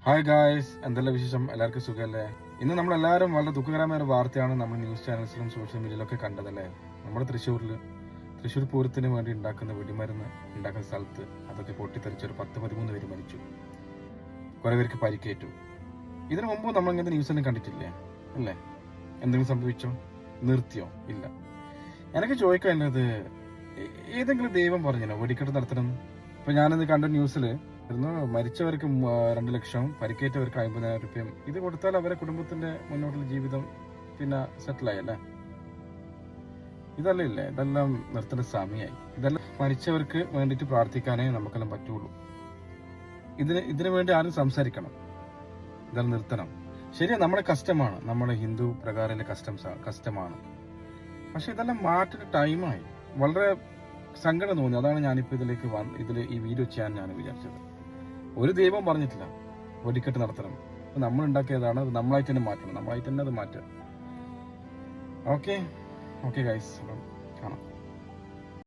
Hi guys, എന്തെല്ലാം വിശേഷം? എല്ലാവർക്കും സുഖമല്ലേ? ഇന്ന് നമ്മളെല്ലാവരും വളരെ ദുഃഖകരമായ ഒരു വാർത്തയാണ് നമ്മൾ ന്യൂസ് ചാനൽസിലും സോഷ്യൽ മീഡിയയിലൊക്കെ കണ്ടതല്ലേ. നമ്മുടെ തൃശ്ശൂർ പൂരത്തിന് വേണ്ടി ഉണ്ടാക്കുന്ന വെടിമരുന്ന് ഉണ്ടാക്കുന്ന സ്ഥലത്ത് അതൊക്കെ പൊട്ടിത്തെറിച്ച് ഒരു 10-13 പേര് മരിച്ചു, കുറെ പേർക്ക് പരിക്കേറ്റു. ഇതിനു മുമ്പ് നമ്മൾ ഇങ്ങനത്തെ ന്യൂസൊന്നും കണ്ടിട്ടില്ലേ അല്ലേ? എന്തെങ്കിലും സംഭവിച്ചോ? നിർത്തിയോ? ഇല്ല. എനിക്ക് ചോദിക്കാനുള്ളത്, ഏതെങ്കിലും ദൈവം പറഞ്ഞോ വെടിക്കെട്ട് നടത്തണം? ഇപ്പൊ ഞാനിന്ന് കണ്ട ന്യൂസിൽ മരിച്ചവർക്ക് 2 ലക്ഷം, പരിക്കേറ്റവർക്ക് 50,000 രൂപയും. ഇത് കൊടുത്താൽ അവരെ കുടുംബത്തിന്റെ മുന്നോട്ടുള്ള ജീവിതം പിന്നെ സെറ്റിലായല്ലേ? ഇതല്ലേ ഇതെല്ലാം നിർത്തേണ്ട സമയമായി. ഇതെല്ലാം മരിച്ചവർക്ക് വേണ്ടിയിട്ട് പ്രാർത്ഥിക്കാനേ നമുക്കെല്ലാം പറ്റുള്ളൂ. ഇതിനു വേണ്ടി ആരും സംസാരിക്കണം, ഇതെല്ലാം നിർത്തണം. ശരിയാ, നമ്മുടെ കഷ്ടമാണ്, നമ്മുടെ ഹിന്ദു പ്രകാരമുള്ള കഷ്ടമാണ്. പക്ഷെ ഇതെല്ലാം മാറ്റുന്ന ടൈമായി. വളരെ സങ്കടം തോന്നി. അതാണ് ഞാനിപ്പോൾ ഈ വീഡിയോ ചെയ്യാൻ ഞാൻ വിചാരിച്ചത്. ഒരു ദൈവം പറഞ്ഞിട്ടില്ല വെടിക്കെട്ട് നടത്തണം. നമ്മൾ ഉണ്ടാക്കിയതാണ്, അത് നമ്മളായിട്ട് തന്നെ മാറ്റണം, നമ്മളായിട്ട് തന്നെ അത് മാറ്റുക. ഓക്കെ ഗൈസ്, കാണാം.